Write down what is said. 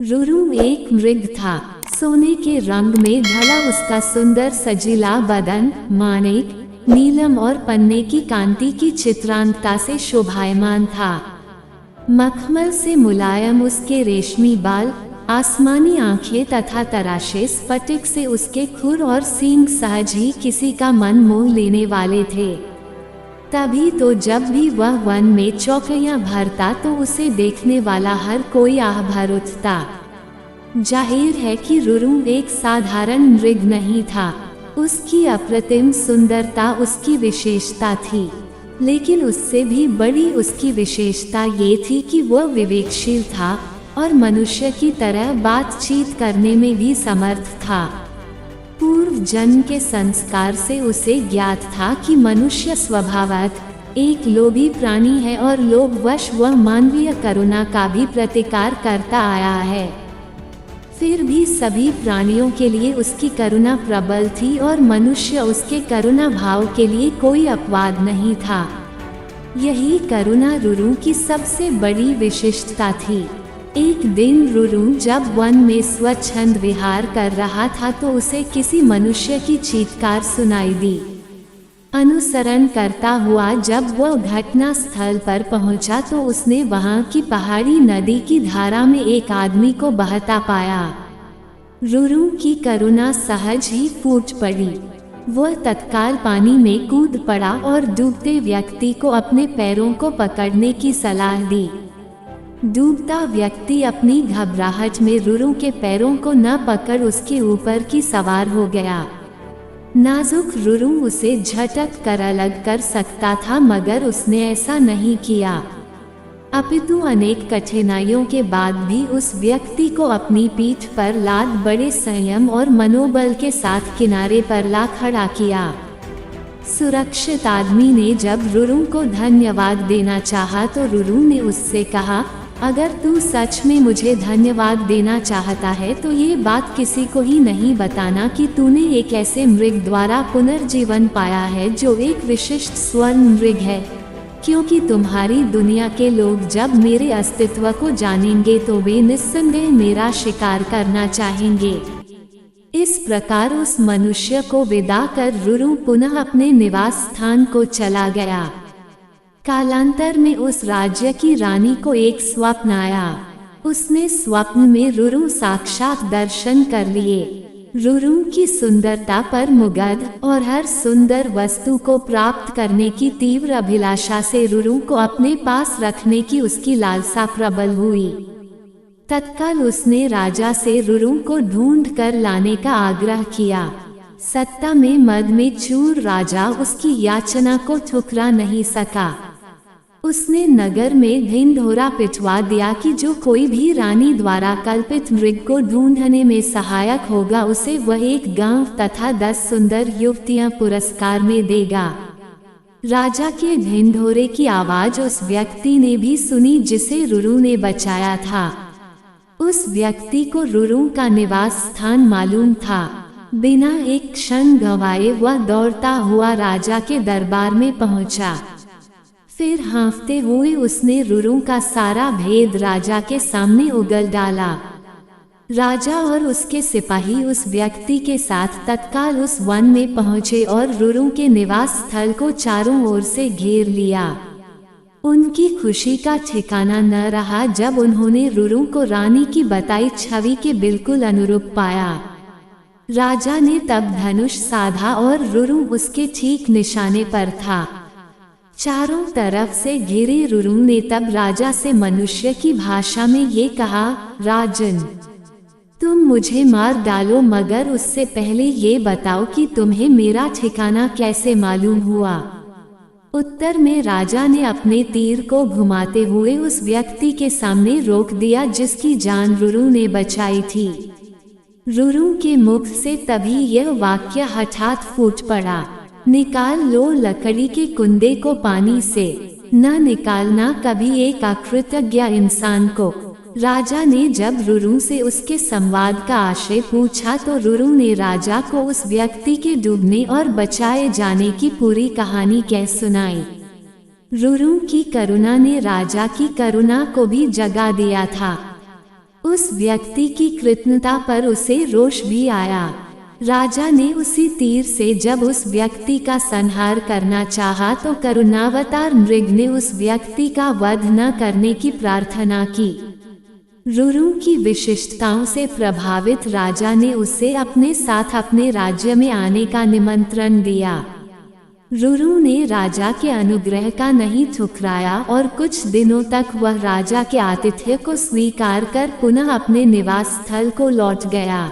रुरु एक मृग था। सोने के रंग में ढला उसका सुंदर सजीला बदन माणिक, नीलम और पन्ने की कांति की चित्रांतता से शोभायमान था। मखमल से मुलायम उसके रेशमी बाल, आसमानी आंखें तथा तराशे स्फटिक से उसके खुर और सींग सहज ही किसी का मन मोह लेने वाले थे। तभी तो जब भी वह वन में चौकियां भरता तो उसे देखने वाला हर कोई आह भर उठता। जाहिर है कि रुरु एक साधारण मृग नहीं था। उसकी अप्रतिम सुंदरता उसकी विशेषता थी, लेकिन उससे भी बड़ी उसकी विशेषता ये थी कि वह विवेकशील था और मनुष्य की तरह बातचीत करने में भी समर्थ था। पूर्व जन्म के संस्कार से उसे ज्ञात था कि मनुष्य स्वभावतः एक लोभी प्राणी है और लोभवश वह मानवीय करुणा का भी प्रतिकार करता आया है। फिर भी सभी प्राणियों के लिए उसकी करुणा प्रबल थी और मनुष्य उसके करुणा भाव के लिए कोई अपवाद नहीं था। यही करुणा रुरु की सबसे बड़ी विशिष्टता थी। एक दिन रुरु जब वन में स्वच्छंद विहार कर रहा था तो उसे किसी मनुष्य की चीत्कार सुनाई दी। अनुसरण करता हुआ जब वह घटना स्थल पर पहुंचा तो उसने वहां की पहाड़ी नदी की धारा में एक आदमी को बहता पाया। रुरु की करुणा सहज ही फूट पड़ी। वह तत्काल पानी में कूद पड़ा और डूबते व्यक्ति को अपने पैरों को पकड़ने की सलाह दी। डूबता व्यक्ति अपनी घबराहट में रुरु के पैरों को न पकड़ उसके ऊपर की सवार हो गया। नाजुक रुरु उसे झटक कर अलग कर सकता था, मगर उसने ऐसा नहीं किया। अपितु अनेक कठिनाइयों के बाद भी उस व्यक्ति को अपनी पीठ पर लाद बड़े संयम और मनोबल के साथ किनारे पर ला खड़ा किया। सुरक्षित आदमी ने जब रुरु को धन्यवाद देना चाहा तो रुरु ने उससे कहा, अगर तू सच में मुझे धन्यवाद देना चाहता है तो ये बात किसी को ही नहीं बताना कि तूने एक ऐसे मृग द्वारा पुनर्जीवन पाया है जो एक विशिष्ट स्वर्ण मृग है, क्योंकि तुम्हारी दुनिया के लोग जब मेरे अस्तित्व को जानेंगे तो वे निस्संदेह मेरा शिकार करना चाहेंगे। इस प्रकार उस मनुष्य को विदा कर रुरु पुनः अपने निवास स्थान को चला गया। कालांतर में उस राज्य की रानी को एक स्वप्न आया। उसने स्वप्न में रुरु साक्षात दर्शन कर लिए। रुरु की सुंदरता पर मुग्ध और हर सुंदर वस्तु को प्राप्त करने की तीव्र अभिलाषा से रुरु को अपने पास रखने की उसकी लालसा प्रबल हुई। तत्काल उसने राजा से रुरु को ढूंढ कर लाने का आग्रह किया। सत्ता में मद में चूर राजा उसकी याचना को ठुकरा नहीं सका। उसने नगर में ढिंढोरा पिटवा दिया कि जो कोई भी रानी द्वारा कल्पित मृग को ढूंढने में सहायक होगा उसे वह एक गांव तथा 10 सुंदर युवतियां पुरस्कार में देगा। राजा के ढिंढोरे की आवाज उस व्यक्ति ने भी सुनी जिसे रुरु ने बचाया था। उस व्यक्ति को रुरु का निवास स्थान मालूम था। बिना एक क्षण गंवाए वह दौड़ता हुआ राजा के दरबार में पहुंचा। फिर हाँफते हुए उसने रुरु का सारा भेद राजा के सामने उगल डाला। राजा और उसके सिपाही उस व्यक्ति के साथ तत्काल उस वन में पहुंचे और रुरु के निवास स्थल को चारों ओर से घेर लिया। उनकी खुशी का ठिकाना न रहा जब उन्होंने रुरु को रानी की बताई छवि के बिल्कुल अनुरूप पाया। राजा ने तब धनुष साधा और रुरु उसके ठीक निशाने पर था। चारों तरफ से घिरे रुरु ने तब राजा से मनुष्य की भाषा में ये कहा, राजन, तुम मुझे मार डालो, मगर उससे पहले ये बताओ कि तुम्हें मेरा ठिकाना कैसे मालूम हुआ। उत्तर में राजा ने अपने तीर को घुमाते हुए उस व्यक्ति के सामने रोक दिया जिसकी जान रुरु ने बचाई थी। रुरु के मुख से तभी यह वाक्य हठात फूट पड़ा, निकाल लो लकड़ी के कुंदे को पानी से, न निकालना कभी एक अकृतज्ञ इंसान को। राजा ने जब रुरु से उसके संवाद का आशय पूछा तो रुरु ने राजा को उस व्यक्ति के डूबने और बचाए जाने की पूरी कहानी कह सुनाई। रुरु की करुणा ने राजा की करुणा को भी जगा दिया था। उस व्यक्ति की कृतज्ञता पर उसे रोष भी आया। राजा ने उसी तीर से जब उस व्यक्ति का संहार करना चाहा तो करुणावतार मृग ने उस व्यक्ति का वध न करने की प्रार्थना की। रुरु की विशिष्टताओं से प्रभावित राजा ने उसे अपने साथ अपने राज्य में आने का निमंत्रण दिया। रुरु ने राजा के अनुग्रह का नहीं ठुकराया और कुछ दिनों तक वह राजा के आतिथ्य को स्वीकार कर पुनः अपने निवास स्थल को लौट गया।